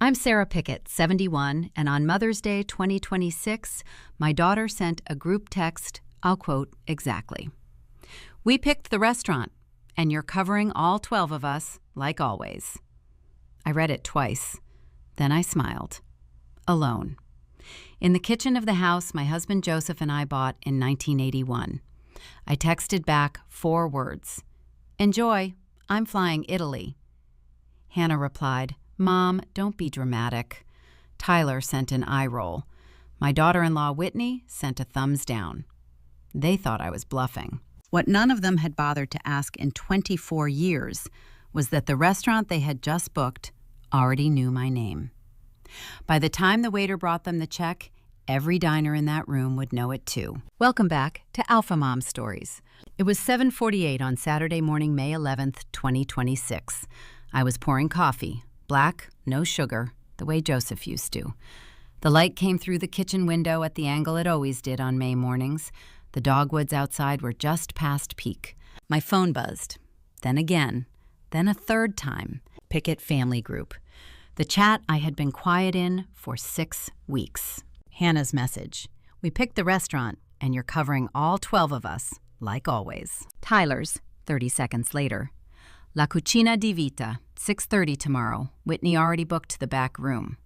I'm Sarah Pickett, 71, and on Mother's Day 2026, my daughter sent a group text, I'll quote exactly. "We picked the restaurant, and you're covering all 12 of us, like always." I read it twice. Then I smiled. Alone. In the kitchen of the house my husband Joseph and I bought in 1981. I texted back 4 words. "Enjoy. I'm flying Italy." Hannah replied, "Mom, don't be dramatic." Tyler sent an eye roll. My daughter-in-law Whitney sent a thumbs down. They thought I was bluffing. What none of them had bothered to ask in 24 years was that the restaurant they had just booked already knew my name. By the time the waiter brought them the check, every diner in that room would know it too. Welcome back to Alpha Mom Stories. It was 7:48 on Saturday morning, May 11th, 2026. I was pouring coffee, black, no sugar, the way Joseph used to. The light came through the kitchen window at the angle it always did on May mornings. The dogwoods outside were just past peak. My phone buzzed. Then again. Then a third time. Pickett Family Group. The chat I had been quiet in for 6 weeks. Hannah's message. "We picked the restaurant, and you're covering all 12 of us, like always." Tyler's, 30 seconds later. "La Cucina di Vita, 6:30 tomorrow. Whitney already booked the back room."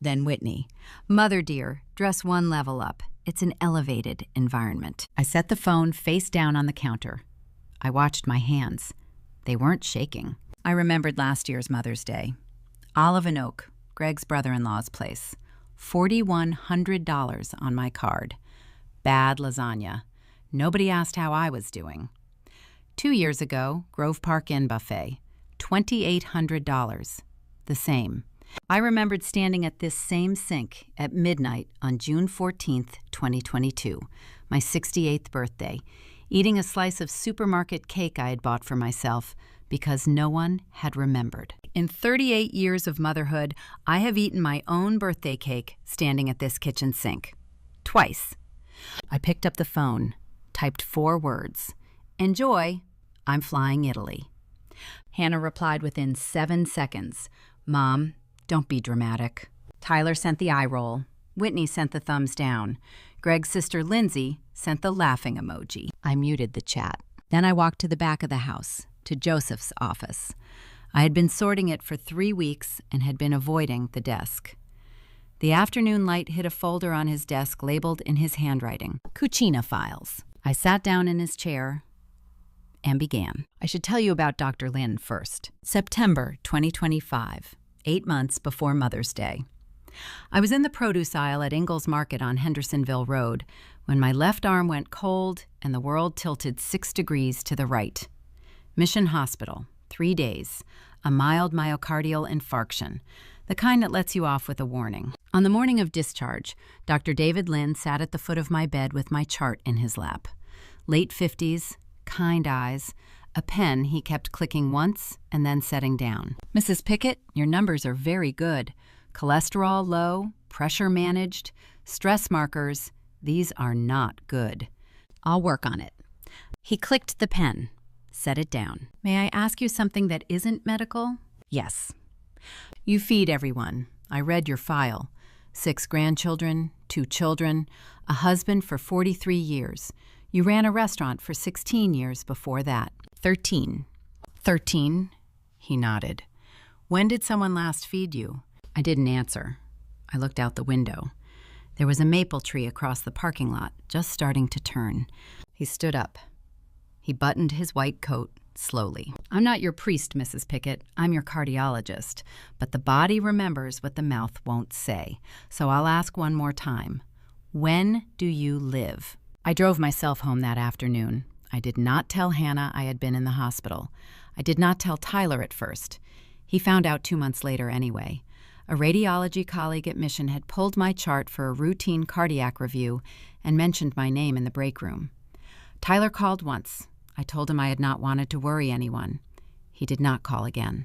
Then Whitney. "Mother dear, dress 1 level up. It's an elevated environment." I set the phone face down on the counter. I watched my hands. They weren't shaking. I remembered last year's Mother's Day. Olive and Oak, Greg's brother-in-law's place. $4,100 on my card. Bad lasagna. Nobody asked how I was doing. 2 years ago, Grove Park Inn buffet. $2,800. The same. I remembered standing at this same sink at midnight on June 14th, 2022, my 68th birthday, eating a slice of supermarket cake I had bought for myself because no one had remembered. In 38 years of motherhood, I have eaten my own birthday cake standing at this kitchen sink. Twice. I picked up the phone, typed 4 words. "Enjoy. I'm flying Italy." Hannah replied within 7 seconds. "Mom, don't be dramatic." Tyler sent the eye roll. Whitney sent the thumbs down. Greg's sister Lindsay sent the laughing emoji. I muted the chat. Then I walked to the back of the house, to Joseph's office. I had been sorting it for 3 weeks and had been avoiding the desk. The afternoon light hit a folder on his desk labeled in his handwriting, "Cucina Files." I sat down in his chair and began. I should tell you about Dr. Lynn first. September 2025, 8 months before Mother's Day. I was in the produce aisle at Ingalls Market on Hendersonville Road when my left arm went cold and the world tilted 6 degrees to the right. Mission Hospital, 3 days, a mild myocardial infarction, the kind that lets you off with a warning. On the morning of discharge, Dr. David Lynn sat at the foot of my bed with my chart in his lap. Late 50s, kind eyes, a pen he kept clicking once and then setting down. "Mrs. Pickett, your numbers are very good. Cholesterol low, pressure managed, stress markers, these are not good. I'll work on it." He clicked the pen, set it down. "May I ask you something that isn't medical?" "Yes." "You feed everyone. I read your file. 6 grandchildren, 2 children, a husband for 43 years. You ran a restaurant for 16 years before that." 13. 13? He nodded. "When did someone last feed you?" I didn't answer. I looked out the window. There was a maple tree across the parking lot, just starting to turn. He stood up. He buttoned his white coat slowly. "I'm not your priest, Mrs. Pickett. I'm your cardiologist. But the body remembers what the mouth won't say. So I'll ask one more time. When do you live?" I drove myself home that afternoon. I did not tell Hannah I had been in the hospital. I did not tell Tyler at first. He found out 2 months later anyway. A radiology colleague at Mission had pulled my chart for a routine cardiac review and mentioned my name in the break room. Tyler called once. I told him I had not wanted to worry anyone. He did not call again.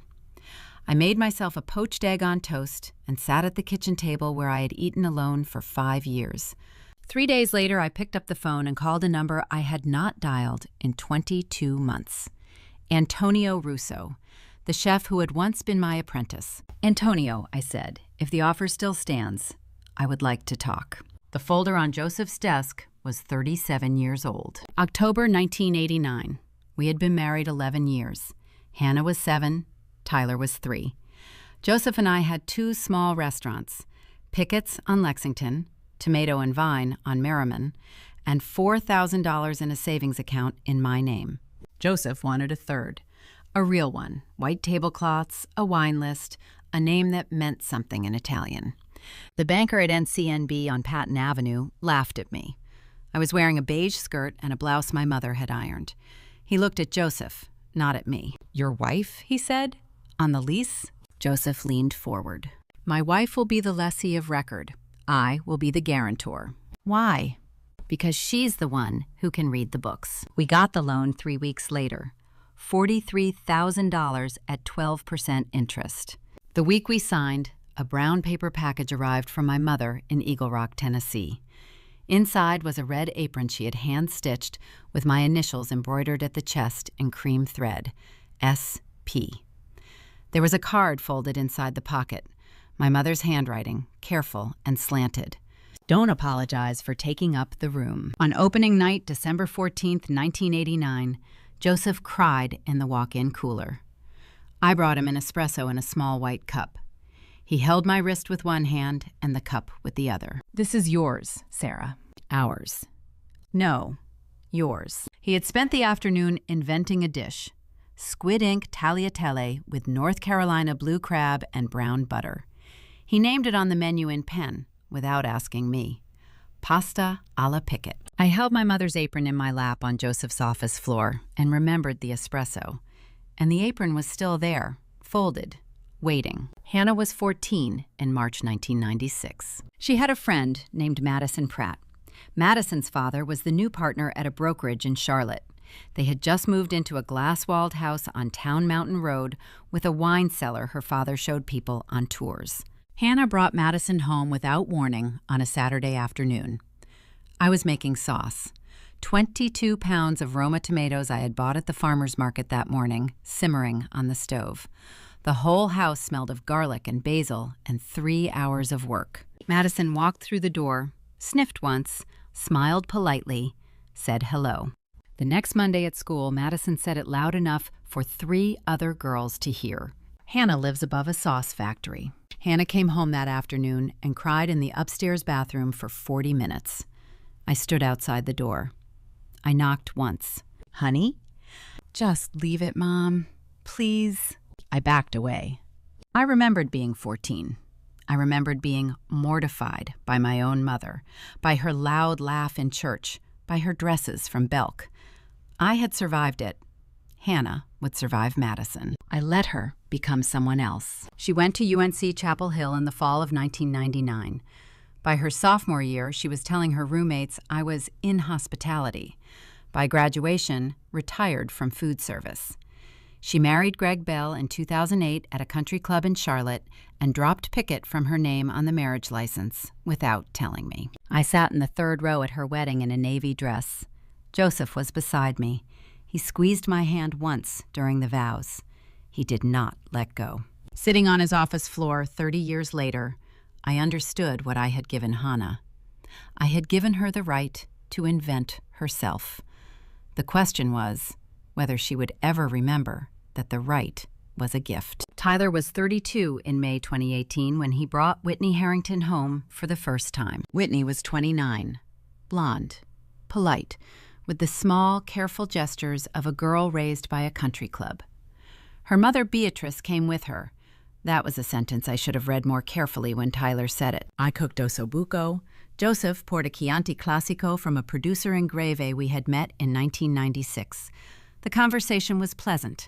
I made myself a poached egg on toast and sat at the kitchen table where I had eaten alone for 5 years. 3 days later, I picked up the phone and called a number I had not dialed in 22 months. Antonio Russo, the chef who had once been my apprentice. "Antonio," I said, "if the offer still stands, I would like to talk." The folder on Joseph's desk was 37 years old. October 1989. We had been married 11 years. Hannah was 7, Tyler was 3. Joseph and I had 2 small restaurants, Pickett's on Lexington, Tomato and Vine on Merriman, and $4,000 in a savings account in my name. Joseph wanted a third, a real one, white tablecloths, a wine list, a name that meant something in Italian. The banker at NCNB on Patton Avenue laughed at me. I was wearing a beige skirt and a blouse my mother had ironed. He looked at Joseph, not at me. "Your wife," he said, "on the lease?" Joseph leaned forward. "My wife will be the lessee of record. I will be the guarantor." "Why?" "Because she's the one who can read the books." We got the loan 3 weeks later, $43,000 at 12% interest. The week we signed, a brown paper package arrived from my mother in Eagle Rock, Tennessee. Inside was a red apron she had hand-stitched with my initials embroidered at the chest in cream thread, S.P. There was a card folded inside the pocket, my mother's handwriting, careful and slanted. "Don't apologize for taking up the room." On opening night, December 14th, 1989, Joseph cried in the walk-in cooler. I brought him an espresso in a small white cup. He held my wrist with one hand and the cup with the other. "This is yours, Sarah." "Ours." "No, yours." He had spent the afternoon inventing a dish, squid ink tagliatelle with North Carolina blue crab and brown butter. He named it on the menu in pen, without asking me. Pasta alla Pickett. I held my mother's apron in my lap on Joseph's office floor and remembered the espresso. And the apron was still there, folded, waiting. Hannah was 14 in March 1996. She had a friend named Madison Pratt. Madison's father was the new partner at a brokerage in Charlotte. They had just moved into a glass-walled house on Town Mountain Road with a wine cellar her father showed people on tours. Hannah brought Madison home without warning on a Saturday afternoon. I was making sauce. 22 pounds of Roma tomatoes I had bought at the farmer's market that morning, simmering on the stove. The whole house smelled of garlic and basil and 3 hours of work. Madison walked through the door, sniffed once, smiled politely, said hello. The next Monday at school, Madison said it loud enough for 3 other girls to hear. "Hannah lives above a sauce factory." Hannah came home that afternoon and cried in the upstairs bathroom for 40 minutes. I stood outside the door. I knocked once. "Honey?" "Just leave it, Mom. Please." I backed away. I remembered being 14. I remembered being mortified by my own mother, by her loud laugh in church, by her dresses from Belk. I had survived it. Hannah would survive Madison. I let her become someone else. She went to UNC Chapel Hill in the fall of 1999. By her sophomore year, she was telling her roommates I was in hospitality. By graduation, retired from food service. She married Greg Bell in 2008 at a country club in Charlotte and dropped Pickett from her name on the marriage license without telling me. I sat in the 3rd row at her wedding in a navy dress. Joseph was beside me. He squeezed my hand once during the vows. He did not let go. Sitting on his office floor 30 years later, I understood what I had given Hannah. I had given her the right to invent herself. The question was whether she would ever remember that the right was a gift. Tyler was 32 in May 2018 when he brought Whitney Harrington home for the first time. Whitney was 29, blonde, polite, with the small, careful gestures of a girl raised by a country club. Her mother, Beatrice, came with her. That was a sentence I should have read more carefully when Tyler said it. I cooked ossobuco. Joseph poured a Chianti Classico from a producer in Greve we had met in 1996. The conversation was pleasant.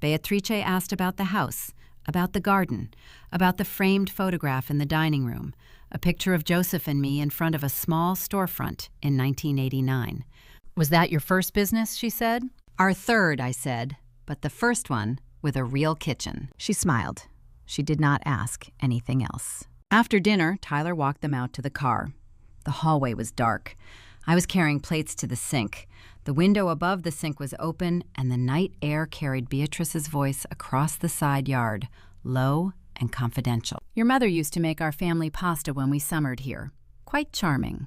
Beatrice asked about the house, about the garden, about the framed photograph in the dining room, a picture of Joseph and me in front of a small storefront in 1989. "Was that your first business?" she said. "Our third," I said, "but the first one with a real kitchen." She smiled. She did not ask anything else. After dinner, Tyler walked them out to the car. The hallway was dark. I was carrying plates to the sink. The window above the sink was open, and the night air carried Beatrice's voice across the side yard, low and confidential. Your mother used to make our family pasta when we summered here. Quite charming.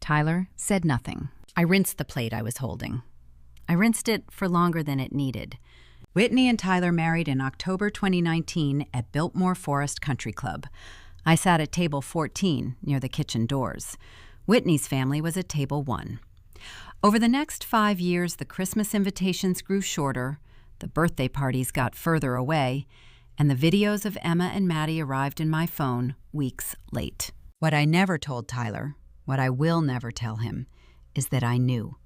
Tyler said nothing. I rinsed the plate I was holding. I rinsed it for longer than it needed. Whitney and Tyler married in October 2019 at Biltmore Forest Country Club. I sat at table 14 near the kitchen doors. Whitney's family was at table 1. Over the next 5 years, the Christmas invitations grew shorter, the birthday parties got further away, and the videos of Emma and Maddie arrived in my phone weeks late. What I never told Tyler, what I will never tell him, is that I knew.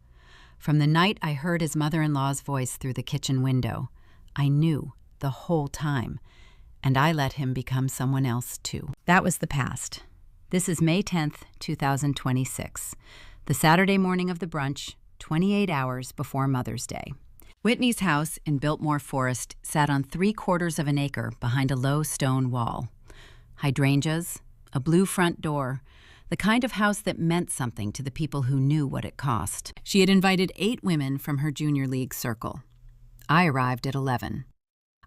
From the night I heard his mother-in-law's voice through the kitchen window, I knew the whole time, and I let him become someone else too. That was the past. This is May 10th, 2026, the Saturday morning of the brunch, 28 hours before Mother's Day. Whitney's house in Biltmore Forest sat on 3/4 of an acre behind a low stone wall. Hydrangeas, a blue front door, the kind of house that meant something to the people who knew what it cost. She had invited 8 women from her junior league circle. I arrived at 11.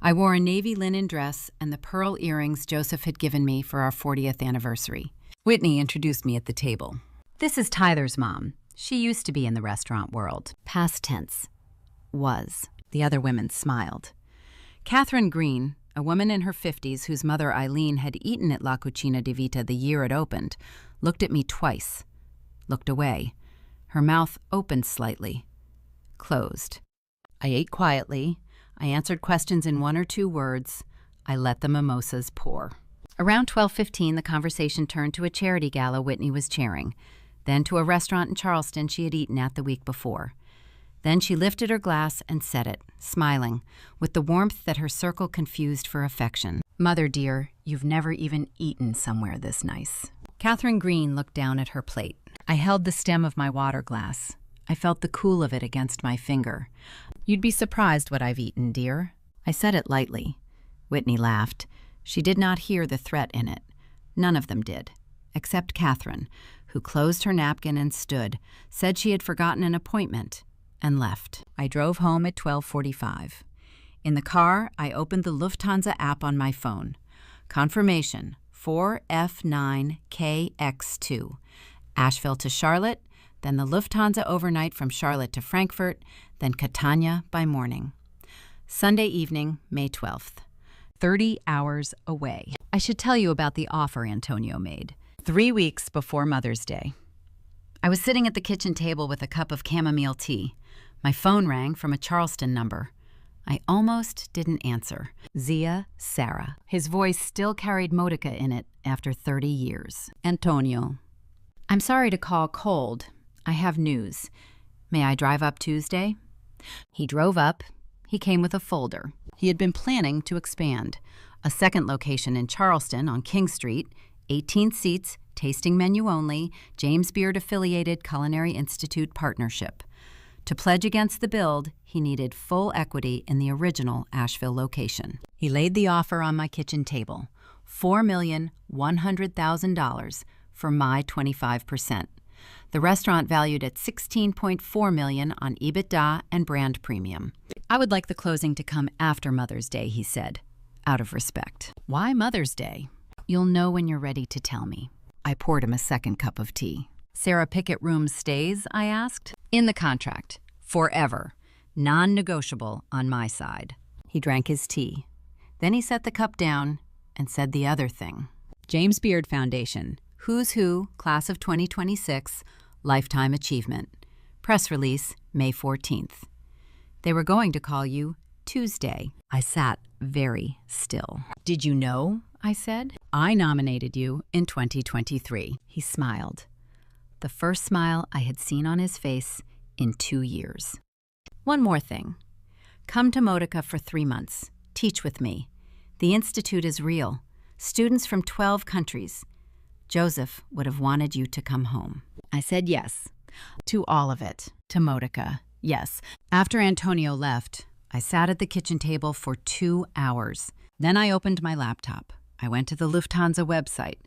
I wore a navy linen dress and the pearl earrings Joseph had given me for our 40th anniversary. Whitney introduced me at the table. This is Tyler's mom. She used to be in the restaurant world. Past tense. Was. The other women smiled. Catherine Green, a woman in her 50s whose mother Eileen had eaten at La Cucina di Vita the year it opened, looked at me twice, looked away. Her mouth opened slightly, closed. I ate quietly. I answered questions in 1 or 2 words. I let the mimosas pour. Around 12:15, the conversation turned to a charity gala Whitney was chairing, then to a restaurant in Charleston she had eaten at the week before. Then she lifted her glass and set it, smiling, with the warmth that her circle confused for affection. Mother dear, you've never even eaten somewhere this nice. Catherine Green looked down at her plate. I held the stem of my water glass. I felt the cool of it against my finger. You'd be surprised what I've eaten, dear. I said it lightly. Whitney laughed. She did not hear the threat in it. None of them did, except Catherine, who closed her napkin and stood, said she had forgotten an appointment, and left. I drove home at 12:45. In the car, I opened the Lufthansa app on my phone. Confirmation, 4F9KX2. Asheville to Charlotte, then the Lufthansa overnight from Charlotte to Frankfurt, then Catania by morning. Sunday evening, May 12th. 30 hours away. I should tell you about the offer Antonio made. 3 weeks before Mother's Day. I was sitting at the kitchen table with a cup of chamomile tea. My phone rang from a Charleston number. I almost didn't answer. Zia Sarah. His voice still carried Modica in it after 30 years. Antonio. I'm sorry to call cold. I have news. May I drive up Tuesday? He drove up. He came with a folder. He had been planning to expand. A second location in Charleston on King Street, 18 seats, tasting menu only, James Beard affiliated Culinary Institute partnership. To pledge against the build, he needed full equity in the original Asheville location. He laid the offer on my kitchen table, $4,100,000 for my 25%. The restaurant valued at $16.4 million on EBITDA and brand premium. I would like the closing to come after Mother's Day, he said, out of respect. Why Mother's Day? You'll know when you're ready to tell me. I poured him a second cup of tea. Sarah Pickett room stays, I asked. In the contract. Forever. Non-negotiable on my side. He drank his tea. Then he set the cup down and said the other thing. James Beard Foundation. Who's Who, Class of 2026, Lifetime Achievement. Press release, May 14th. They were going to call you Tuesday. I sat very still. Did you know? I said. I nominated you in 2023. He smiled. The first smile I had seen on his face in 2 years. One more thing. Come to Modica for 3 months. Teach with me. The Institute is real. Students from 12 countries. Joseph would have wanted you to come home. I said yes. To all of it. To Modica. Yes. After Antonio left, I sat at the kitchen table for 2 hours. Then I opened my laptop. I went to the Lufthansa website.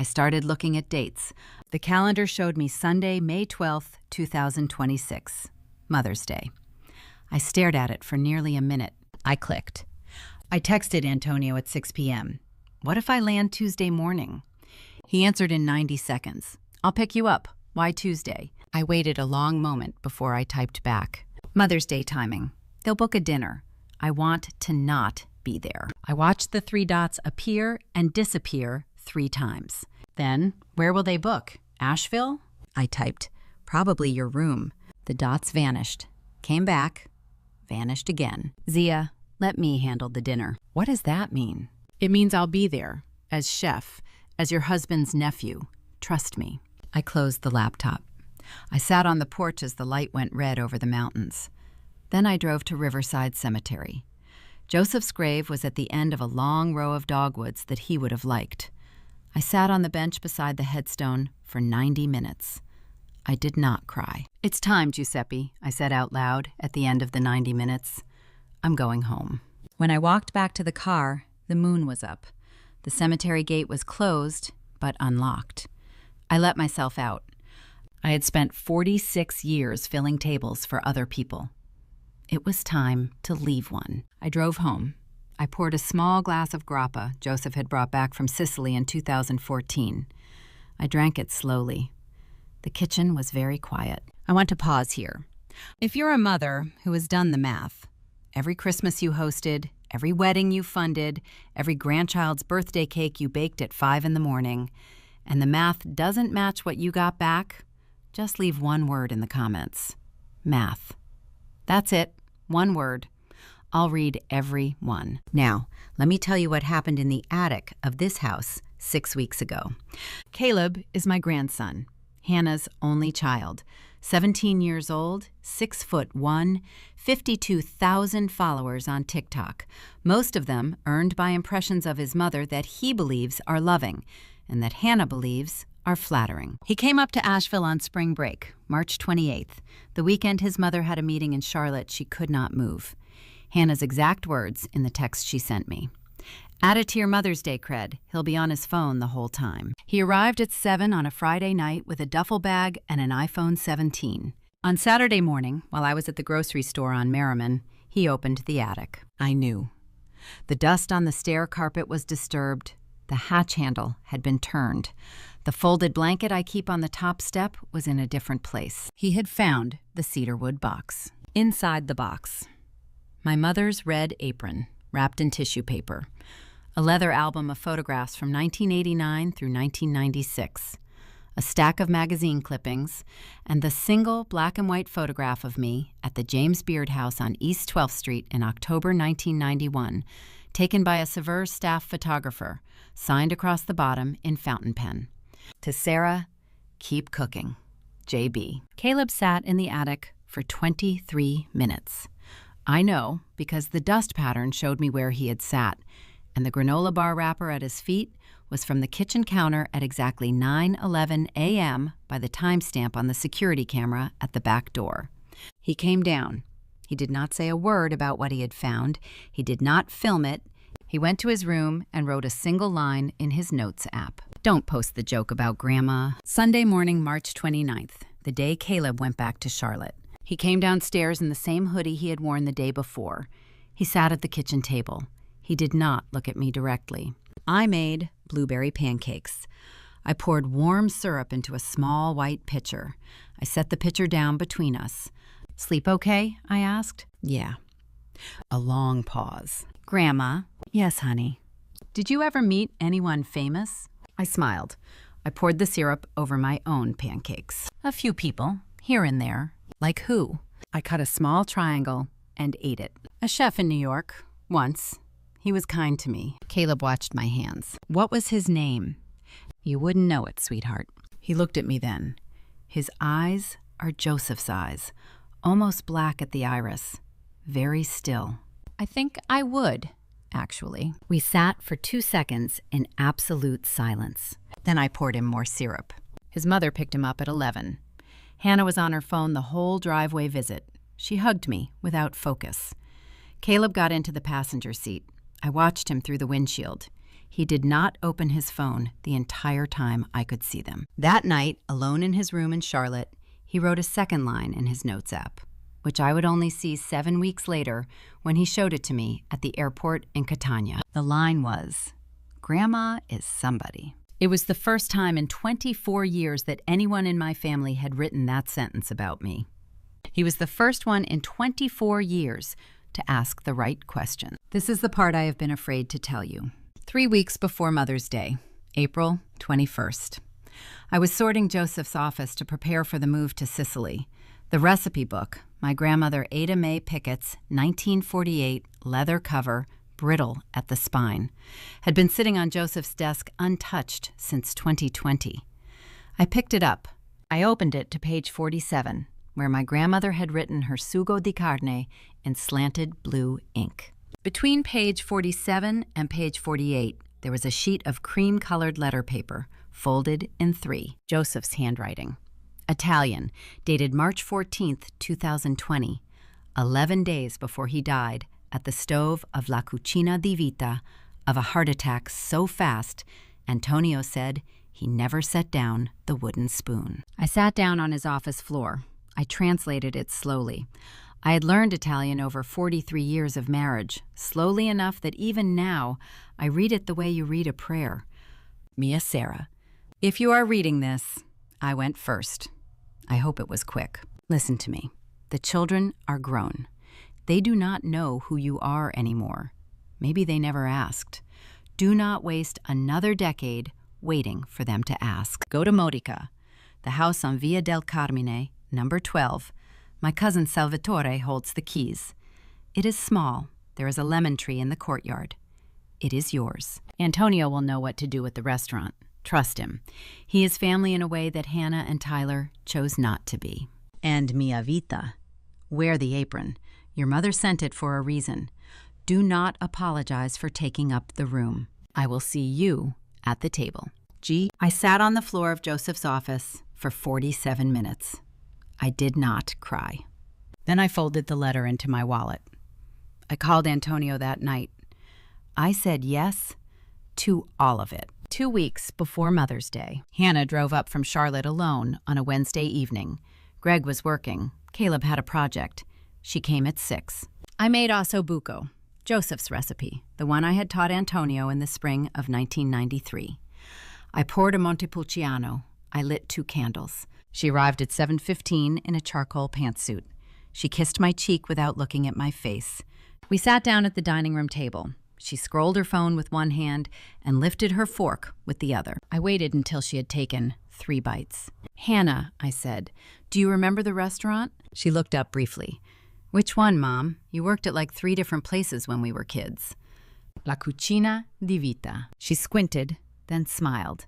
I started looking at dates. The calendar showed me Sunday, May 12th, 2026, Mother's Day. I stared at it for nearly a minute. I clicked. I texted Antonio at 6 p.m. What if I land Tuesday morning? He answered in 90 seconds. I'll pick you up. Why Tuesday? I waited a long moment before I typed back. Mother's Day timing. They'll book a dinner. I want to not be there. I watched the 3 dots appear and disappear 3 times. Then, where will they book? Asheville? I typed, probably your room. The dots vanished, came back, vanished again. Zia, let me handle the dinner. What does that mean? It means I'll be there, as chef, as your husband's nephew. Trust me. I closed the laptop. I sat on the porch as the light went red over the mountains. Then I drove to Riverside Cemetery. Joseph's grave was at the end of a long row of dogwoods that he would have liked. I sat on the bench beside the headstone for 90 minutes. I did not cry. It's time, Giuseppe, I said out loud at the end of the 90 minutes. I'm going home. When I walked back to the car, the moon was up. The cemetery gate was closed, but unlocked. I let myself out. I had spent 46 years filling tables for other people. It was time to leave one. I drove home. I poured a small glass of grappa Joseph had brought back from Sicily in 2014. I drank it slowly. The kitchen was very quiet. I want to pause here. If you're a mother who has done the math, every Christmas you hosted, every wedding you funded, every grandchild's birthday cake you baked at 5 in the morning, and the math doesn't match what you got back, just leave one word in the comments. Math. That's it. One word. I'll read every one. Now, let me tell you what happened in the attic of this house 6 weeks ago. Caleb is my grandson, Hannah's only child, 17 years old, 6'1", 52,000 followers on TikTok, most of them earned by impressions of his mother that he believes are loving and that Hannah believes are flattering. He came up to Asheville on spring break, March 28th, the weekend his mother had a meeting in Charlotte she could not move. Hannah's exact words in the text she sent me. Add it to your Mother's Day cred. He'll be on his phone the whole time. He arrived at 7 on a Friday night with a duffel bag and an iPhone 17. On Saturday morning, while I was at the grocery store on Merriman, he opened the attic. I knew. The dust on the stair carpet was disturbed. The hatch handle had been turned. The folded blanket I keep on the top step was in a different place. He had found the cedarwood box. Inside the box, my mother's red apron, wrapped in tissue paper, a leather album of photographs from 1989 through 1996, a stack of magazine clippings, and the single black and white photograph of me at the James Beard House on East 12th Street in October 1991, taken by a Sever staff photographer, signed across the bottom in fountain pen. To Sarah, keep cooking. JB. Caleb sat in the attic for 23 minutes. I know because the dust pattern showed me where he had sat, and the granola bar wrapper at his feet was from the kitchen counter at exactly 9:11 a.m. by the timestamp on the security camera at the back door. He came down. He did not say a word about what he had found. He did not film it. He went to his room and wrote a single line in his notes app. Don't post the joke about Grandma. Sunday morning, March 29th, the day Caleb went back to Charlotte. He came downstairs in the same hoodie he had worn the day before. He sat at the kitchen table. He did not look at me directly. I made blueberry pancakes. I poured warm syrup into a small white pitcher. I set the pitcher down between us. Sleep okay? I asked. Yeah. A long pause. Grandma. Yes, honey. Did you ever meet anyone famous? I smiled. I poured the syrup over my own pancakes. A few people, here and there. Like who? I cut a small triangle and ate it. A chef in New York, once. He was kind to me. Caleb watched my hands. What was his name? You wouldn't know it, sweetheart. He looked at me then. His eyes are Joseph's eyes, almost black at the iris, very still. I think I would, actually. We sat for 2 seconds in absolute silence. Then I poured him more syrup. His mother picked him up at 11. Hannah was on her phone the whole driveway visit. She hugged me without focus. Caleb got into the passenger seat. I watched him through the windshield. He did not open his phone the entire time I could see them. That night, alone in his room in Charlotte, he wrote a second line in his notes app, which I would only see 7 weeks later when he showed it to me at the airport in Catania. The line was, "Grandma is somebody." It was the first time in 24 years that anyone in my family had written that sentence about me. He was the first one in 24 years to ask the right question. This is the part I have been afraid to tell you. 3 weeks before Mother's Day, April 21st. I was sorting Joseph's office to prepare for the move to Sicily. The recipe book, my grandmother Ada Mae Pickett's 1948 leather cover, brittle at the spine, had been sitting on Joseph's desk untouched since 2020. I picked it up. I opened it to page 47, where my grandmother had written her sugo di carne in slanted blue ink. Between page 47 and page 48, there was a sheet of cream-colored letter paper, folded in 3, Joseph's handwriting. Italian, dated March 14th, 2020, 11 days before he died at the stove of La Cucina di Vita of a heart attack so fast, Antonio said he never set down the wooden spoon. I sat down on his office floor. I translated it slowly. I had learned Italian over 43 years of marriage, slowly enough that even now I read it the way you read a prayer. Mia Sera. If you are reading this, I went first. I hope it was quick. Listen to me. The children are grown. They do not know who you are anymore. Maybe they never asked. Do not waste another decade waiting for them to ask. Go to Modica, the house on Via del Carmine, number 12. My cousin Salvatore holds the keys. It is small. There is a lemon tree in the courtyard. It is yours. Antonio will know what to do at the restaurant. Trust him. He is family in a way that Hannah and Tyler chose not to be. And Mia Vita. Wear the apron. Your mother sent it for a reason. Do not apologize for taking up the room. I will see you at the table. I sat on the floor of Joseph's office for 47 minutes. I did not cry. Then I folded the letter into my wallet. I called Antonio that night. I said yes to all of it. 2 weeks before Mother's Day, Hannah drove up from Charlotte alone on a Wednesday evening. Greg was working. Caleb had a project. She came at 6. I made osso buco, Joseph's recipe, the one I had taught Antonio in the spring of 1993. I poured a Montepulciano. I lit 2 candles. She arrived at 7:15 in a charcoal pantsuit. She kissed my cheek without looking at my face. We sat down at the dining room table. She scrolled her phone with one hand and lifted her fork with the other. I waited until she had taken 3 bites. "Hannah," I said, "do you remember the restaurant?" She looked up briefly. "Which one, Mom? You worked at like 3 different places when we were kids." La Cucina di Vita. She squinted, then smiled.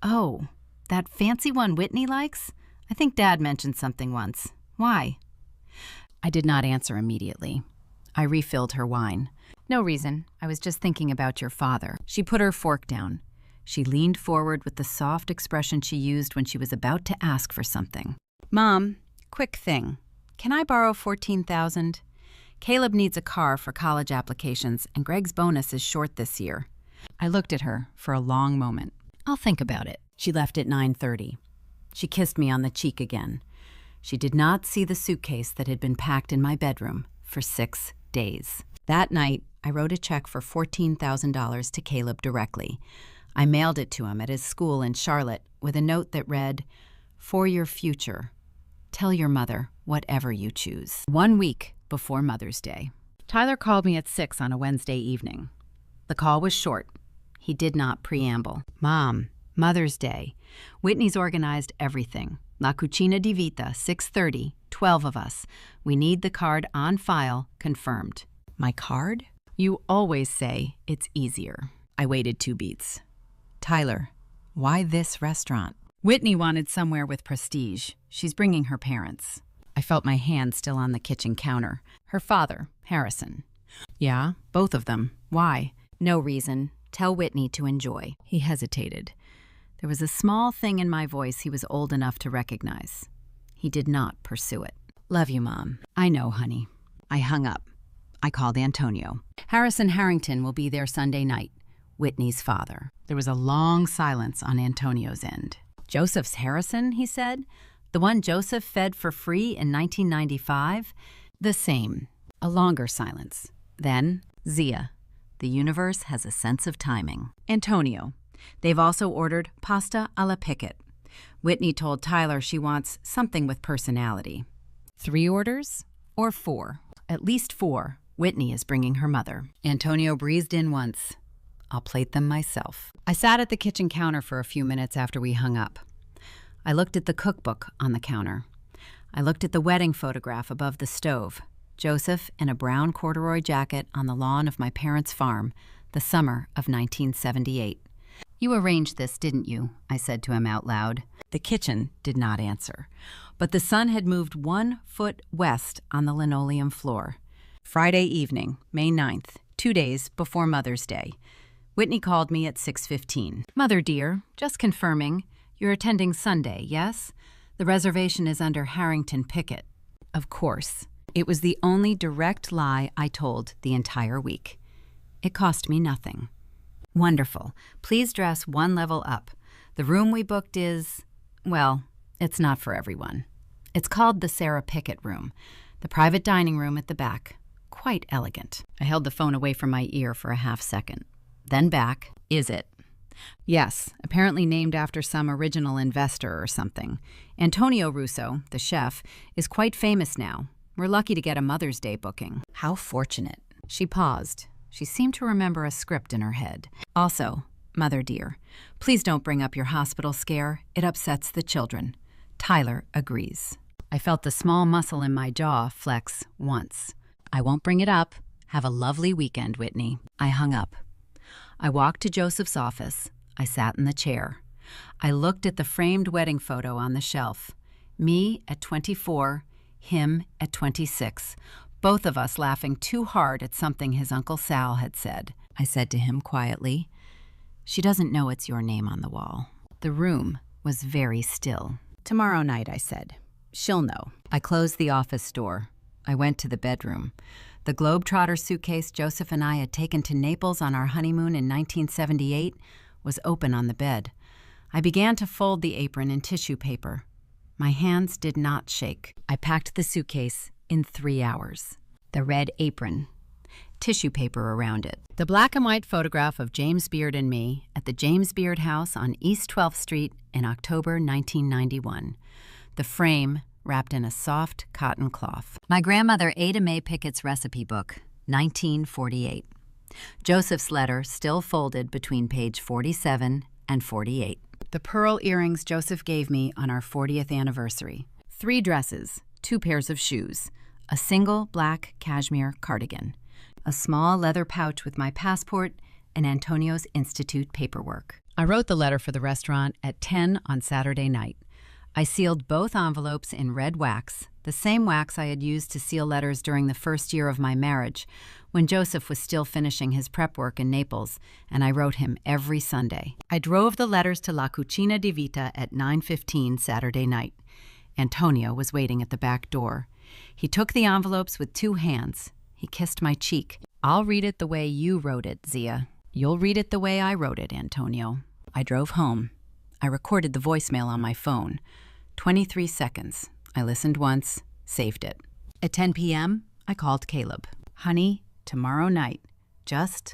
"Oh, that fancy one Whitney likes? I think Dad mentioned something once. Why?" I did not answer immediately. I refilled her wine. "No reason. I was just thinking about your father." She put her fork down. She leaned forward with the soft expression she used when she was about to ask for something. "Mom, quick thing. Can I borrow $14,000? Caleb needs a car for college applications, and Greg's bonus is short this year." I looked at her for a long moment. "I'll think about it." She left at 9:30. She kissed me on the cheek again. She did not see the suitcase that had been packed in my bedroom for 6 days. That night, I wrote a check for $14,000 to Caleb directly. I mailed it to him at his school in Charlotte with a note that read, "For your future, tell your mother whatever you choose." 1 week before Mother's Day. Tyler called me at 6 on a Wednesday evening. The call was short. He did not preamble. "Mom, Mother's Day. Whitney's organized everything. La Cucina di Vita, 6:30, 12 of us. We need the card on file, confirmed." My card? You always say it's easier. I waited 2 beats. "Tyler, why this restaurant?" "Whitney wanted somewhere with prestige. She's bringing her parents." I felt my hand still on the kitchen counter. "Her father, Harrison." "Yeah, both of them. Why?" "No reason. Tell Whitney to enjoy." He hesitated. There was a small thing in my voice he was old enough to recognize. He did not pursue it. "Love you, Mom." "I know, honey." I hung up. I called Antonio. "Harrison Harrington will be there Sunday night. Whitney's father. There was a long silence on Antonio's end. Joseph's Harrison, he said? The one Joseph fed for free in 1995? The same. A longer silence. Then, Zia. The universe has a sense of timing. Antonio. They've also ordered pasta alla picket. Whitney told Tyler she wants something with personality. 3 orders? Or 4? At least 4. Whitney is bringing her mother. Antonio breezed in once. I'll plate them myself. I sat at the kitchen counter for a few minutes after we hung up. I looked at the cookbook on the counter. I looked at the wedding photograph above the stove. Joseph in a brown corduroy jacket on the lawn of my parents' farm, the summer of 1978. You arranged this, didn't you? I said to him out loud. The kitchen did not answer, but the sun had moved 1 foot west on the linoleum floor. Friday evening, May 9th, 2 days before Mother's Day. Whitney called me at 6:15. Mother dear, just confirming, you're attending Sunday, yes? The reservation is under Harrington Pickett. Of course. It was the only direct lie I told the entire week. It cost me nothing. Wonderful. Please dress 1 level up. The room we booked is, well, it's not for everyone. It's called the Sarah Pickett Room, the private dining room at the back. Quite elegant. I held the phone away from my ear for a half second. Then back. Is it? Yes, apparently named after some original investor or something. Antonio Russo, the chef, is quite famous now. We're lucky to get a Mother's Day booking. How fortunate. She paused. She seemed to remember a script in her head. Also, Mother dear, please don't bring up your hospital scare. It upsets the children. Tyler agrees. I felt the small muscle in my jaw flex once. I won't bring it up. Have a lovely weekend, Whitney. I hung up. I walked to Joseph's office. I sat in the chair. I looked at the framed wedding photo on the shelf. Me at 24, him at 26. Both of us laughing too hard at something his Uncle Sal had said. I said to him quietly, "She doesn't know it's your name on the wall." The room was very still. "Tomorrow night," I said. "She'll know." I closed the office door. I went to the bedroom. The Globetrotter suitcase Joseph and I had taken to Naples on our honeymoon in 1978 was open on the bed. I began to fold the apron in tissue paper. My hands did not shake. I packed the suitcase in 3 hours. The red apron. Tissue paper around it. The black and white photograph of James Beard and me at the James Beard House on East 12th Street in October 1991. The frame wrapped in a soft cotton cloth. My grandmother Ada Mae Pickett's recipe book, 1948. Joseph's letter still folded between page 47 and 48. The pearl earrings Joseph gave me on our 40th anniversary. 3 dresses, 2 pairs of shoes, a single black cashmere cardigan, a small leather pouch with my passport and Antonio's Institute paperwork. I wrote the letter for the restaurant at 10 on Saturday night. I sealed both envelopes in red wax, the same wax I had used to seal letters during the first year of my marriage, when Joseph was still finishing his prep work in Naples, and I wrote him every Sunday. I drove the letters to La Cucina di Vita at 9:15 Saturday night. Antonio was waiting at the back door. He took the envelopes with 2 hands. He kissed my cheek. "I'll read it the way you wrote it, Zia. You'll read it the way I wrote it, Antonio." I drove home. I recorded the voicemail on my phone. 23 seconds. I listened once, saved it. At 10 p.m., I called Caleb. "Honey, tomorrow night, just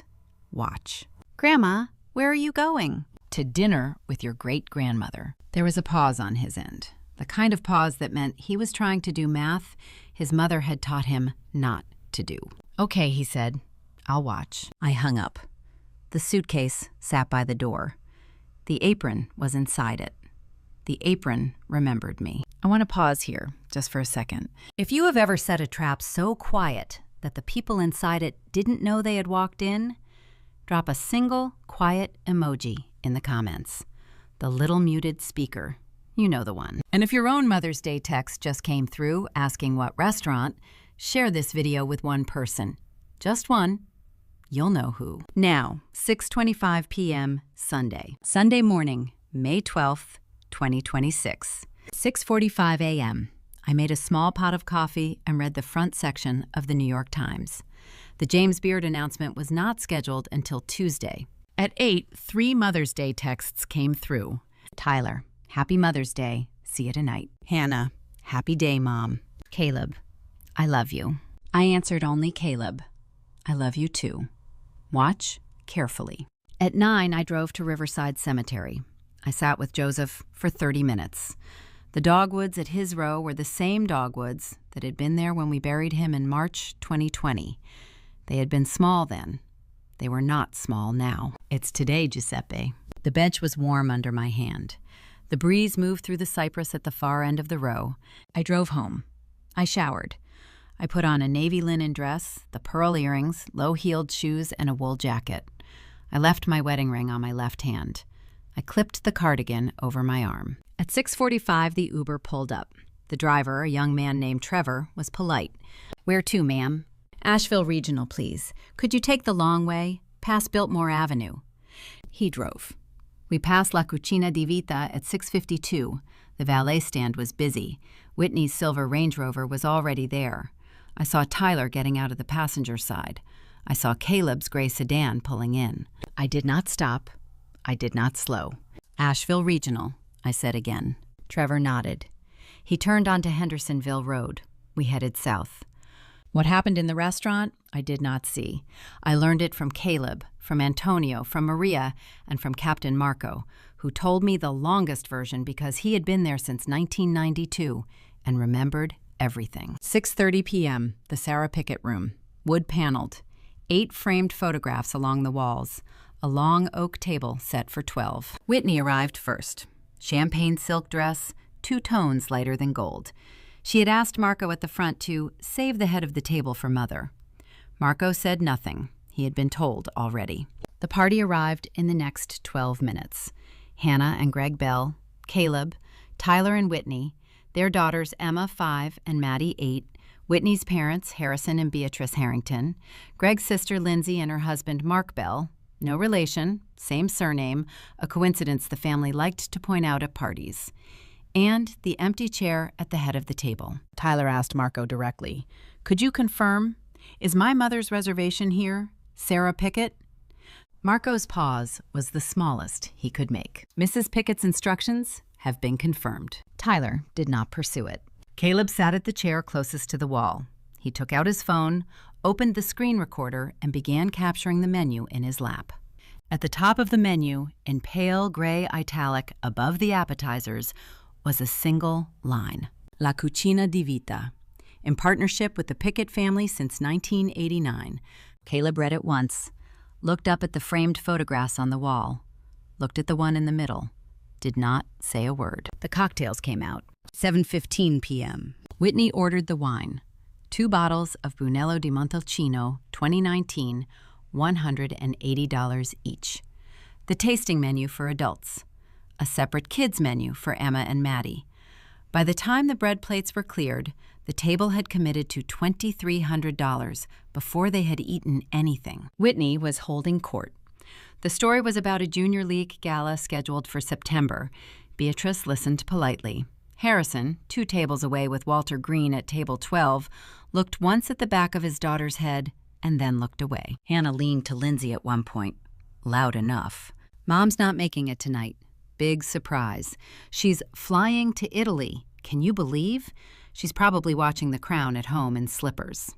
watch." "Grandma, where are you going?" "To dinner with your great-grandmother." There was a pause on his end, the kind of pause that meant he was trying to do math his mother had taught him not to do. "Okay," he said. "I'll watch." I hung up. The suitcase sat by the door. The apron was inside it. The apron remembered me. I want to pause here, just for a second. If you have ever set a trap so quiet that the people inside it didn't know they had walked in, drop a single quiet emoji in the comments. The little muted speaker. You know the one. And if your own Mother's Day text just came through asking what restaurant, share this video with one person. Just one. You'll know who. Now, 6:25 p.m. Sunday. Sunday morning, May 12th, 2026. 6:45 a.m. I made a small pot of coffee and read the front section of the New York Times. The James Beard announcement was not scheduled until Tuesday. At 8, 3 Mother's Day texts came through. Tyler, Happy Mother's Day. See you tonight. Hannah, Happy Day, Mom. Caleb, I love you. I answered only Caleb. I love you too. Watch carefully. At 9, I drove to Riverside Cemetery. I sat with Joseph for 30 minutes. The dogwoods at his row were the same dogwoods that had been there when we buried him in March 2020. They had been small then. They were not small now. It's today, Giuseppe. The bench was warm under my hand. The breeze moved through the cypress at the far end of the row. I drove home. I showered. I put on a navy linen dress, the pearl earrings, low-heeled shoes, and a wool jacket. I left my wedding ring on my left hand. I clipped the cardigan over my arm. At 6:45, the Uber pulled up. The driver, a young man named Trevor, was polite. "Where to, ma'am?" "Asheville Regional, please. Could you take the long way, past Biltmore Avenue?" He drove. We passed La Cucina di Vita at 6:52. The valet stand was busy. Whitney's silver Range Rover was already there. I saw Tyler getting out of the passenger side. I saw Caleb's gray sedan pulling in. I did not stop. I did not slow. "Asheville Regional," I said again. Trevor nodded. He turned onto Hendersonville Road. We headed south. What happened in the restaurant, I did not see. I learned it from Caleb, from Antonio, from Maria, and from Captain Marco, who told me the longest version because he had been there since 1992 and remembered everything. 6:30 p.m., the Sarah Pickett room, wood-paneled, 8 framed photographs along the walls, a long oak table set for 12. Whitney arrived first. Champagne silk dress, 2 tones lighter than gold. She had asked Marco at the front to save the head of the table for Mother. Marco said nothing. He had been told already. The party arrived in the next 12 minutes. Hannah and Greg Bell, Caleb, Tyler and Whitney, their daughters Emma, 5, and Maddie, 8, Whitney's parents, Harrison and Beatrice Harrington, Greg's sister Lindsay and her husband Mark Bell, no relation, same surname, a coincidence the family liked to point out at parties, and the empty chair at the head of the table. Tyler asked Marco directly, "Could you confirm? Is my mother's reservation here, Sarah Pickett?" Marco's pause was the smallest he could make. "Mrs. Pickett's instructions have been confirmed." Tyler did not pursue it. Caleb sat at the chair closest to the wall. He took out his phone, opened the screen recorder, and began capturing the menu in his lap. At the top of the menu, in pale gray italic above the appetizers, was a single line, La Cucina di Vita, in partnership with the Pickett family since 1989. Caleb read it once, looked up at the framed photographs on the wall, looked at the one in the middle, did not say a word. The cocktails came out. 7:15 p.m. Whitney ordered the wine. 2 bottles of Brunello di Montalcino, 2019, $180 each. The tasting menu for adults. A separate kids menu for Emma and Maddie. By the time the bread plates were cleared, the table had committed to $2,300 before they had eaten anything. Whitney was holding court. The story was about a junior league gala scheduled for September. Beatrice listened politely. Harrison, 2 tables away with Walter Green at table 12, looked once at the back of his daughter's head and then looked away. Hannah leaned to Lindsay at one point. Loud enough. "Mom's not making it tonight. Big surprise. She's flying to Italy. Can you believe? She's probably watching The Crown at home in slippers."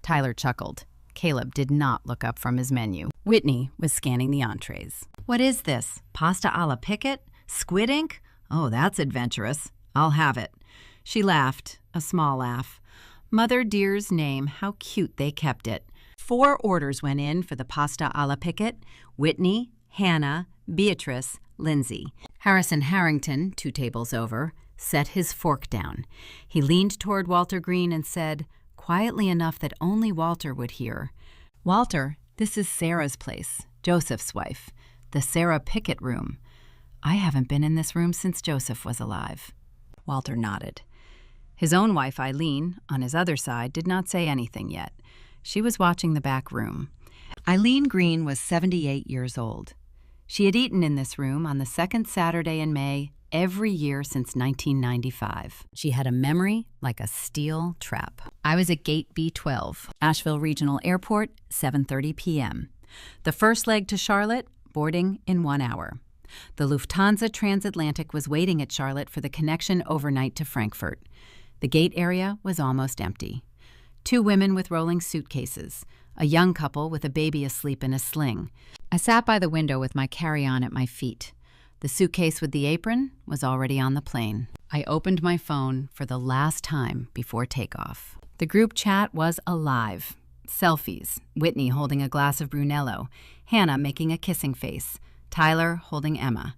Tyler chuckled. Caleb did not look up from his menu. Whitney was scanning the entrees. "What is this? Pasta alla Pickett? Squid ink? Oh, that's adventurous. I'll have it." She laughed, a small laugh. Mother dear's name, how cute they kept it. 4 orders went in for the pasta alla Pickett: Whitney, Hannah, Beatrice, Lindsay. Harrison Harrington, 2 tables over, set his fork down. He leaned toward Walter Green and said, quietly enough that only Walter would hear, "Walter, this is Sarah's place, Joseph's wife, the Sarah Pickett room. I haven't been in this room since Joseph was alive." Walter nodded. His own wife, Eileen, on his other side, did not say anything yet. She was watching the back room. Eileen Green was 78 years old. She had eaten in this room on the 2nd Saturday in May every year since 1995. She had a memory like a steel trap. I was at Gate B12, Asheville Regional Airport, 7:30 p.m. The first leg to Charlotte, boarding in 1 hour. The Lufthansa transatlantic was waiting at Charlotte for the connection overnight to Frankfurt. The gate area was almost empty. 2 women with rolling suitcases, a young couple with a baby asleep in a sling. I sat by the window with my carry-on at my feet. The suitcase with the apron was already on the plane. I opened my phone for the last time before takeoff. The group chat was alive. Selfies, Whitney holding a glass of Brunello, Hannah making a kissing face, Tyler holding Emma,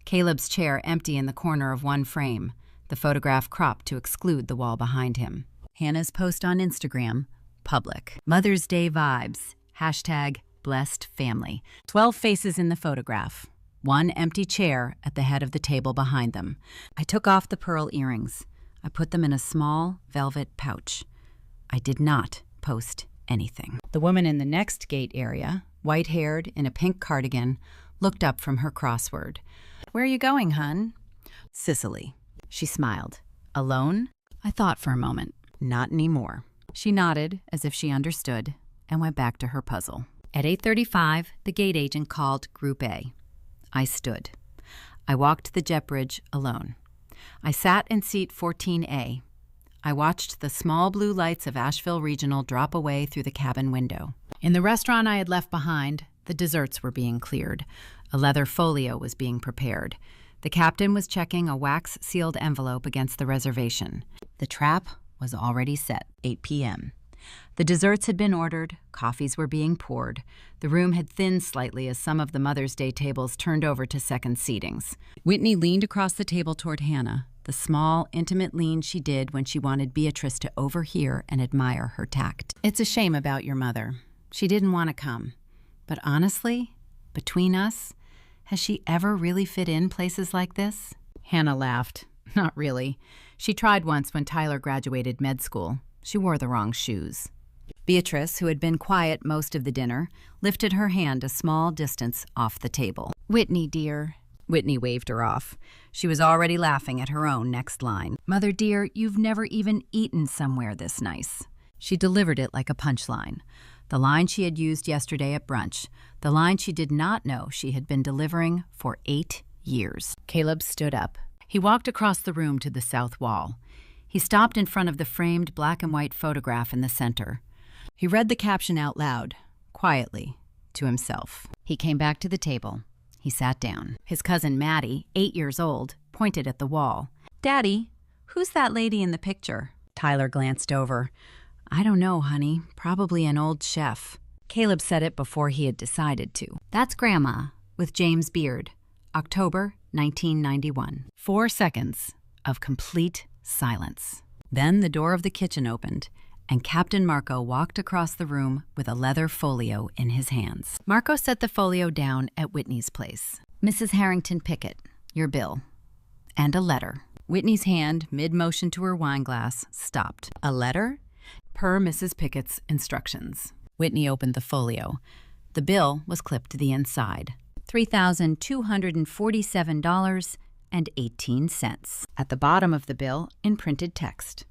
Caleb's chair empty in the corner of one frame, the photograph cropped to exclude the wall behind him. Hannah's post on Instagram, public. Mother's Day vibes, #blessedfamily. 12 faces in the photograph. 1 empty chair at the head of the table behind them. I took off the pearl earrings. I put them in a small velvet pouch. I did not post anything. The woman in the next gate area, white-haired in a pink cardigan, looked up from her crossword. "Where are you going, hun?" "Sicily." She smiled. "Alone?" I thought for a moment. "Not anymore." She nodded as if she understood and went back to her puzzle. At 8:35, the gate agent called Group A. I stood. I walked the jet bridge alone. I sat in seat 14A. I watched the small blue lights of Asheville Regional drop away through the cabin window. In the restaurant I had left behind, the desserts were being cleared. A leather folio was being prepared. The captain was checking a wax-sealed envelope against the reservation. The trap was already set, 8 p.m. The desserts had been ordered, coffees were being poured. The room had thinned slightly as some of the Mother's Day tables turned over to second seatings. Whitney leaned across the table toward Hannah, the small, intimate lean she did when she wanted Beatrice to overhear and admire her tact. "It's a shame about your mother. She didn't want to come. But honestly, between us, has she ever really fit in places like this?" Hannah laughed. "Not really. She tried once when Tyler graduated med school. She wore the wrong shoes." Beatrice, who had been quiet most of the dinner, lifted her hand a small distance off the table. "Whitney, dear." Whitney waved her off. She was already laughing at her own next line. "Mother dear, you've never even eaten somewhere this nice." She delivered it like a punchline. The line she had used yesterday at brunch. The line she did not know she had been delivering for 8 years. Caleb stood up. He walked across the room to the south wall. He stopped in front of the framed black and white photograph in the center. He read the caption out loud, quietly, to himself. He came back to the table. He sat down. His cousin Maddie, 8 years old, pointed at the wall. "Daddy, who's that lady in the picture?" Tyler glanced over. "I don't know, honey. Probably an old chef." Caleb said it before he had decided to. "That's Grandma, with James Beard. October 1991. 4 seconds of complete silence. Then the door of the kitchen opened, and Captain Marco walked across the room with a leather folio in his hands. Marco set the folio down at Whitney's place. "Mrs. Harrington Pickett, your bill." And a letter. Whitney's hand, mid-motion to her wine glass, stopped. "A letter?" "Per Mrs. Pickett's instructions." Whitney opened the folio. The bill was clipped to the inside. $3,247.18. At the bottom of the bill, in printed text.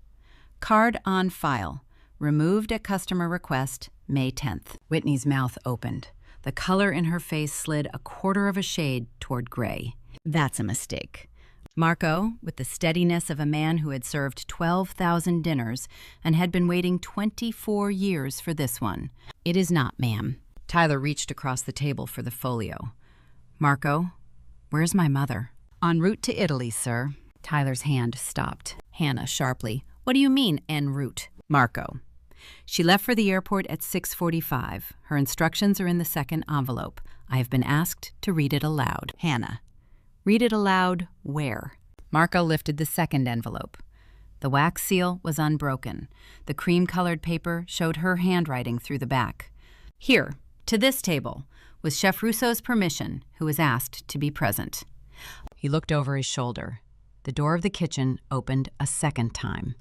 "Card on file. Removed at customer request, May 10th. Whitney's mouth opened. The color in her face slid a quarter of a shade toward gray. "That's a mistake." Marco, with the steadiness of a man who had served 12,000 dinners and had been waiting 24 years for this one. "It is not, ma'am." Tyler reached across the table for the folio. "Marco, where's my mother?" "En route to Italy, sir." Tyler's hand stopped. Hannah, sharply. "What do you mean, en route?" Marco. "She left for the airport at 6:45. Her instructions are in the second envelope. I have been asked to read it aloud." Hannah. "Read it aloud where?" Marco lifted the second envelope. The wax seal was unbroken. The cream-colored paper showed her handwriting through the back. "Here, to this table, with Chef Russo's permission, who was asked to be present." He looked over his shoulder. The door of the kitchen opened a second time.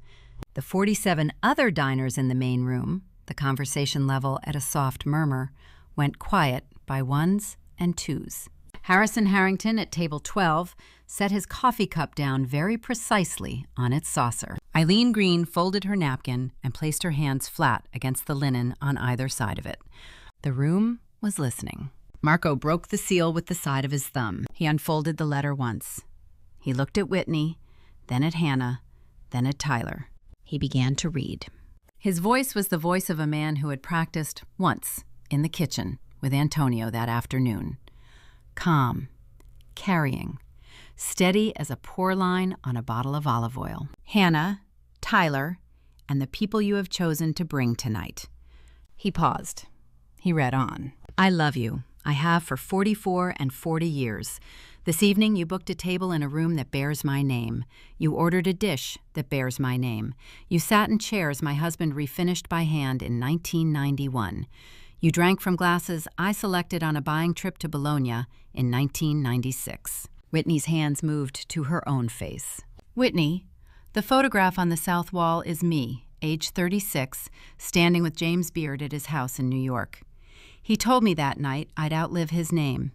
The 47 other diners in the main room, the conversation level at a soft murmur, went quiet by ones and twos. Harrison Harrington at table 12 set his coffee cup down very precisely on its saucer. Eileen Green folded her napkin and placed her hands flat against the linen on either side of it. The room was listening. Marco broke the seal with the side of his thumb. He unfolded the letter once. He looked at Whitney, then at Hannah, then at Tyler. He began to read. His voice was the voice of a man who had practiced once in the kitchen with Antonio that afternoon. Calm, carrying, steady as a pour line on a bottle of olive oil. Hannah, Tyler, and the people you have chosen to bring tonight. He paused. He read on. I love you. I have for 44 and 40 years. This evening you booked a table in a room that bears my name. You ordered a dish that bears my name. You sat in chairs my husband refinished by hand in 1991. You drank from glasses I selected on a buying trip to Bologna in 1996. Whitney's hands moved to her own face. Whitney, the photograph on the south wall is me, age 36, standing with James Beard at his house in New York. He told me that night I'd outlive his name.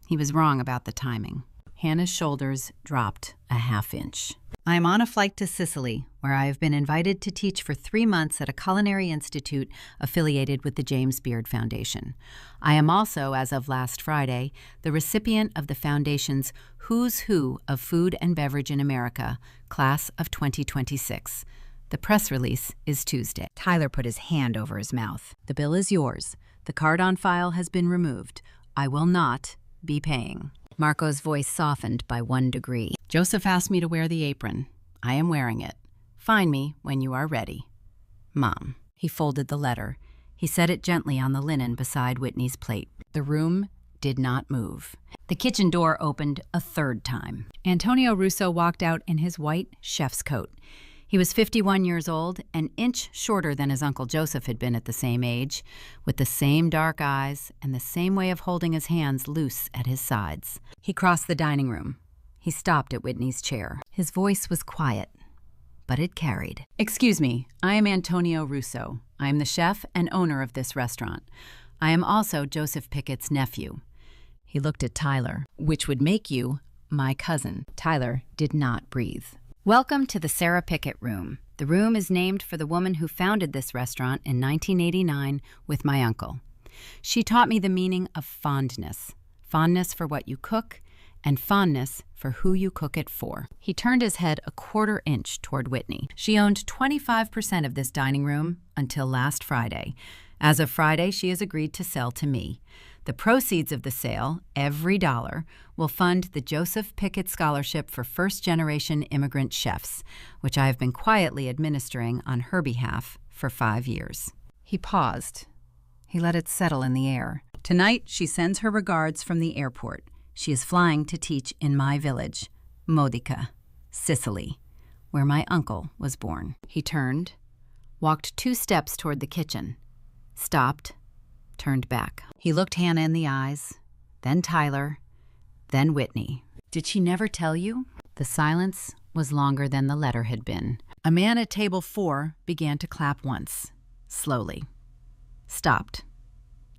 He was wrong about the timing. Hannah's shoulders dropped a half inch. I am on a flight to Sicily, where I have been invited to teach for 3 months at a culinary institute affiliated with the James Beard Foundation. I am also, as of last Friday, the recipient of the Foundation's Who's Who of Food and Beverage in America, Class of 2026. The press release is Tuesday. Tyler put his hand over his mouth. The bill is yours. The card on file has been removed. I will not be paying. Marco's voice softened by 1 degree. Joseph asked me to wear the apron. I am wearing it. Find me when you are ready. Mom. He folded the letter. He set it gently on the linen beside Whitney's plate. The room did not move. The kitchen door opened a 3rd time. Antonio Russo walked out in his white chef's coat. He was 51 years old, an inch shorter than his Uncle Joseph had been at the same age, with the same dark eyes and the same way of holding his hands loose at his sides. He crossed the dining room. He stopped at Whitney's chair. His voice was quiet, but it carried. Excuse me, I am Antonio Russo. I am the chef and owner of this restaurant. I am also Joseph Pickett's nephew. He looked at Tyler, which would make you my cousin. Tyler did not breathe. Welcome to the Sarah Pickett Room. The room is named for the woman who founded this restaurant in 1989 with my uncle. She taught me the meaning of fondness. Fondness for what you cook, and fondness for who you cook it for. He turned his head a 1/4 inch toward Whitney. She owned 25% of this dining room until last Friday. As of Friday, she has agreed to sell to me. The proceeds of the sale, every dollar, will fund the Joseph Pickett Scholarship for First-Generation Immigrant Chefs, which I have been quietly administering on her behalf for 5 years. He paused. He let it settle in the air. Tonight, she sends her regards from the airport. She is flying to teach in my village, Modica, Sicily, where my uncle was born. He turned, walked 2 steps toward the kitchen, stopped, turned back. He looked Hannah in the eyes, then Tyler, then Whitney. Did she never tell you? The silence was longer than the letter had been. A man at table 4 began to clap once, slowly. Stopped.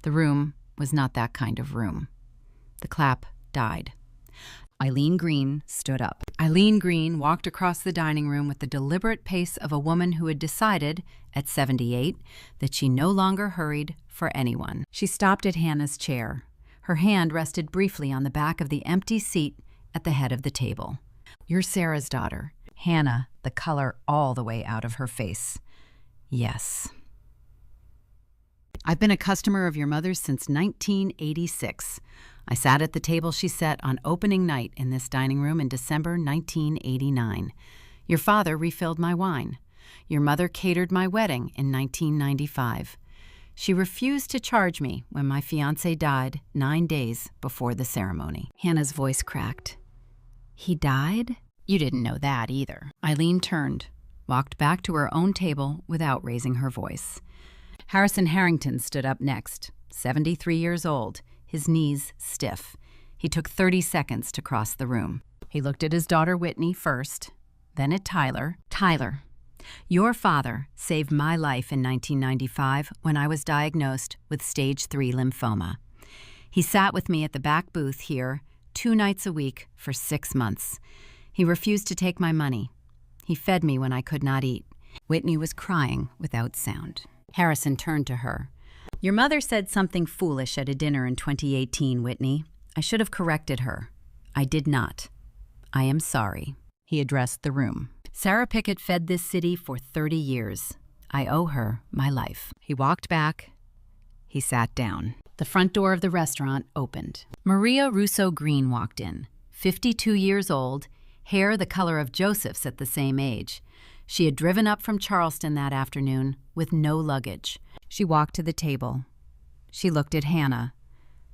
The room was not that kind of room. The clap died. Eileen Green stood up. Eileen Green walked across the dining room with the deliberate pace of a woman who had decided, at 78, that she no longer hurried for anyone. She stopped at Hannah's chair. Her hand rested briefly on the back of the empty seat at the head of the table. You're Sarah's daughter. Hannah, the color all the way out of her face. Yes. I've been a customer of your mother's since 1986. I sat at the table she set on opening night in this dining room in December 1989. Your father refilled my wine. Your mother catered my wedding in 1995. She refused to charge me when my fiancé died 9 days before the ceremony. Hannah's voice cracked. He died? You didn't know that either. Eileen turned, walked back to her own table without raising her voice. Harrison Harrington stood up next, 73 years old, his knees stiff. He took 30 seconds to cross the room. He looked at his daughter Whitney first, then at Tyler. Tyler, your father saved my life in 1995 when I was diagnosed with stage 3 lymphoma. He sat with me at the back booth here 2 nights a week for 6 months. He refused to take my money. He fed me when I could not eat. Whitney was crying without sound. Harrison turned to her. Your mother said something foolish at a dinner in 2018, Whitney. I should have corrected her. I did not. I am sorry. He addressed the room. Sarah Pickett fed this city for 30 years. I owe her my life. He walked back. He sat down. The front door of the restaurant opened. Maria Russo Green walked in, 52 years old, hair the color of Joseph's at the same age. She had driven up from Charleston that afternoon with no luggage. She walked to the table. She looked at Hannah.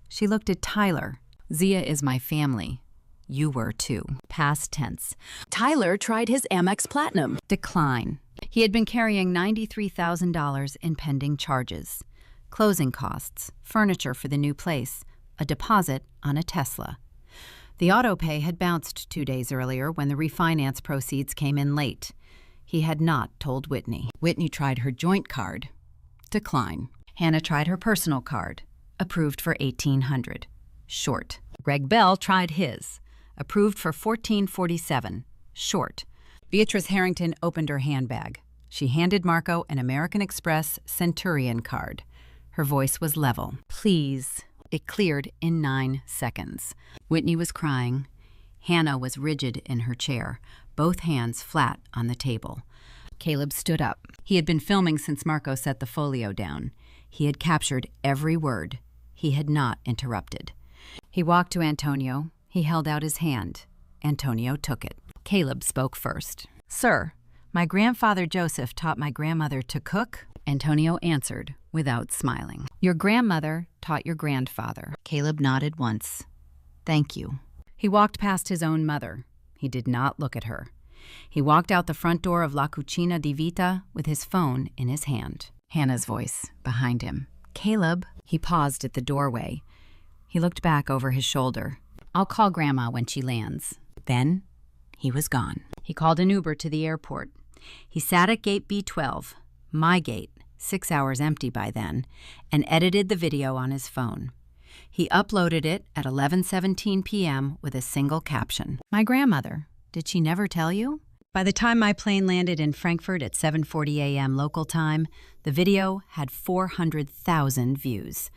She looked at Tyler. Zia is my family. You were too. Past tense. Tyler tried his Amex Platinum. Decline. He had been carrying $93,000 in pending charges. Closing costs, furniture for the new place, a deposit on a Tesla. The auto pay had bounced 2 days earlier when the refinance proceeds came in late. He had not told Whitney. Whitney tried her joint card. Decline. Hannah tried her personal card. Approved for $1,800. Short. Greg Bell tried his. Approved for $1,447. Short. Beatrice Harrington opened her handbag. She handed Marco an American Express Centurion card. Her voice was level. Please. It cleared in 9 seconds. Whitney was crying. Hannah was rigid in her chair, both hands flat on the table. Caleb stood up. He had been filming since Marco set the folio down. He had captured every word. He had not interrupted. He walked to Antonio. He held out his hand. Antonio took it. Caleb spoke first. Sir, my grandfather Joseph taught my grandmother to cook. Antonio answered without smiling. Your grandmother taught your grandfather. Caleb nodded once. Thank you. He walked past his own mother. He did not look at her. He walked out the front door of La Cucina di Vita with his phone in his hand. Hannah's voice behind him. Caleb. He paused at the doorway. He looked back over his shoulder. I'll call Grandma when she lands. Then he was gone. He called an Uber to the airport. He sat at gate B12, my gate, 6 hours empty by then, and edited the video on his phone. He uploaded it at 11:17 p.m. with a single caption. My grandmother, did she never tell you? By the time my plane landed in Frankfurt at 7:40 a.m. local time, the video had 400,000 views.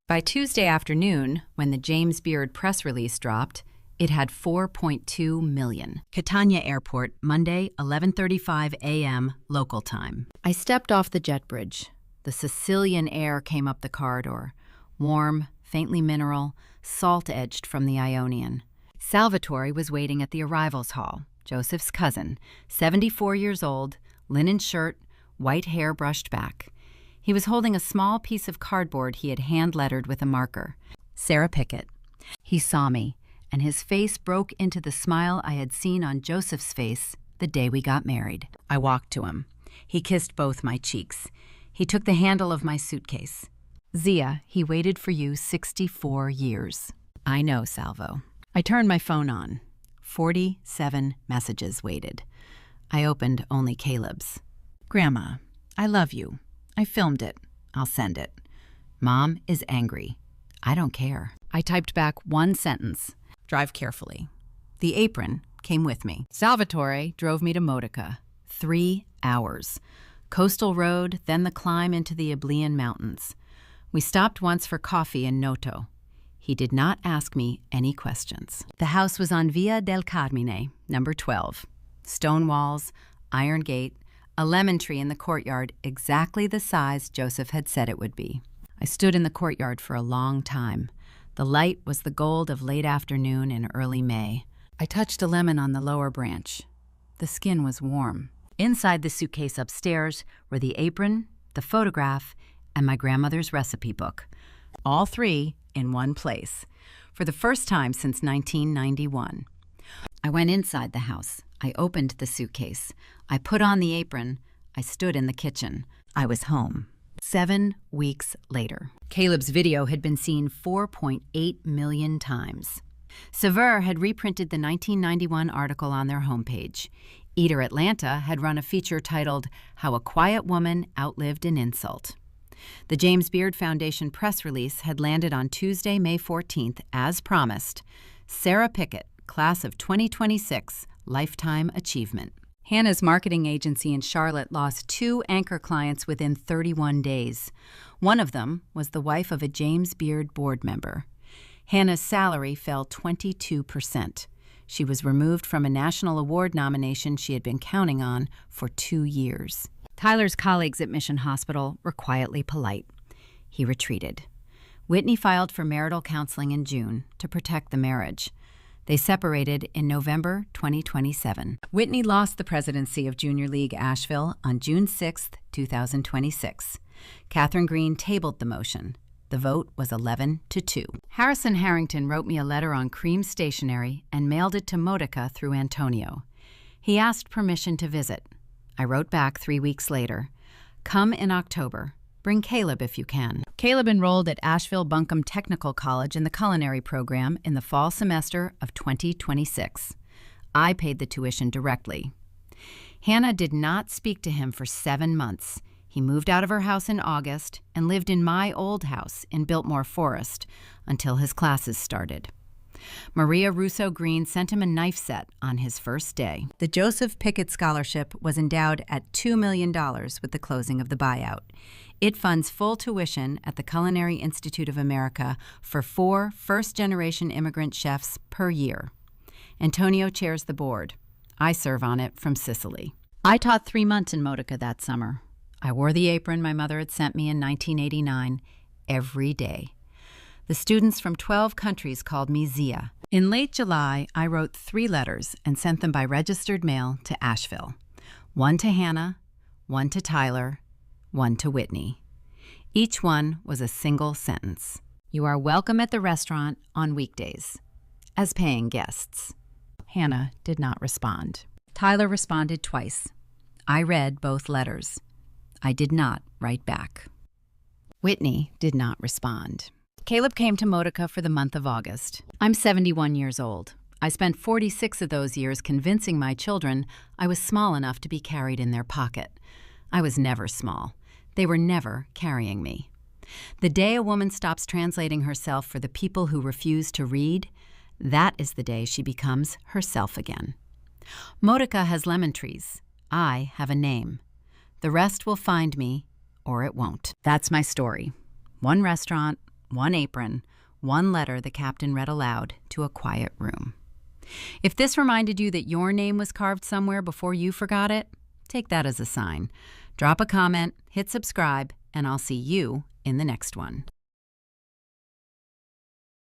By Tuesday afternoon, when the James Beard press release dropped, it had 4.2 million. Catania Airport, Monday, 11:35 a.m. local time. I stepped off the jet bridge. The Sicilian air came up the corridor, warm, faintly mineral, salt-edged from the Ionian. Salvatore was waiting at the arrivals hall, Joseph's cousin, 74 years old, linen shirt, white hair brushed back. He was holding a small piece of cardboard he had hand-lettered with a marker. Sarah Pickett. He saw me, and his face broke into the smile I had seen on Joseph's face the day we got married. I walked to him. He kissed both my cheeks. He took the handle of my suitcase. Zia, he waited for you 64 years. I know, Salvo. I turned my phone on. 47 messages waited. I opened only Caleb's. Grandma, I love you. I filmed it. I'll send it. Mom is angry. I don't care. I typed back one sentence. Drive carefully. The apron came with me. Salvatore drove me to Modica. 3 hours. Coastal road, then the climb into the Iblean Mountains. We stopped once for coffee in Noto. He did not ask me any questions. The house was on Via del Carmine, number 12. Stone walls, iron gate, a lemon tree in the courtyard exactly the size Joseph had said it would be. I stood in the courtyard for a long time. The light was the gold of late afternoon in early May. I touched a lemon on the lower branch. The skin was warm. Inside the suitcase upstairs were the apron, the photograph, and my grandmother's recipe book. All three in one place, for the first time since 1991. I went inside the house. I opened the suitcase. I put on the apron. I stood in the kitchen. I was home. 7 weeks later. Caleb's video had been seen 4.8 million times. Saveur had reprinted the 1991 article on their homepage. Eater Atlanta had run a feature titled, How a Quiet Woman Outlived an Insult. The James Beard Foundation press release had landed on Tuesday, May 14th, as promised. Sarah Pickett, class of 2026, Lifetime Achievement. Hannah's marketing agency in Charlotte lost 2 anchor clients within 31 days. One of them was the wife of a James Beard board member. Hannah's salary fell 22%. She was removed from a national award nomination she had been counting on for 2 years. Tyler's colleagues at Mission Hospital were quietly polite. He retreated. Whitney filed for marital counseling in June to protect the marriage. They separated in November 2027. Whitney lost the presidency of Junior League Asheville on June 6, 2026. Catherine Green tabled the motion. The vote was 11-2. Harrison Harrington wrote me a letter on Cream stationery and mailed it to Modica through Antonio. He asked permission to visit. I wrote back 3 weeks later. Come in October. Bring Caleb if you can. Caleb enrolled at Asheville Buncombe Technical College in the culinary program in the fall semester of 2026. I paid the tuition directly. Hannah did not speak to him for 7 months. He moved out of her house in August and lived in my old house in Biltmore Forest until his classes started. Maria Russo Green sent him a knife set on his first day. The Joseph Pickett Scholarship was endowed at $2 million with the closing of the buyout. It funds full tuition at the Culinary Institute of America for 4 first-generation immigrant chefs per year. Antonio chairs the board. I serve on it from Sicily. I taught 3 months in Modica that summer. I wore the apron my mother had sent me in 1989 every day. The students from 12 countries called me Zia. In late July, I wrote 3 letters and sent them by registered mail to Asheville. 1 to Hannah, 1 to Tyler, 1 to Whitney. Each one was a single sentence. You are welcome at the restaurant on weekdays, as paying guests. Hannah did not respond. Tyler responded twice. I read both letters. I did not write back. Whitney did not respond. Caleb came to Modica for the month of August. I'm 71 years old. I spent 46 of those years convincing my children I was small enough to be carried in their pocket. I was never small. They were never carrying me. The day a woman stops translating herself for the people who refuse to read, that is the day she becomes herself again. Modica has lemon trees. I have a name. The rest will find me, or it won't. That's my story. 1 restaurant, 1 apron, 1 letter the captain read aloud to a quiet room. If this reminded you that your name was carved somewhere before you forgot it, take that as a sign. Drop a comment, hit subscribe, and I'll see you in the next one.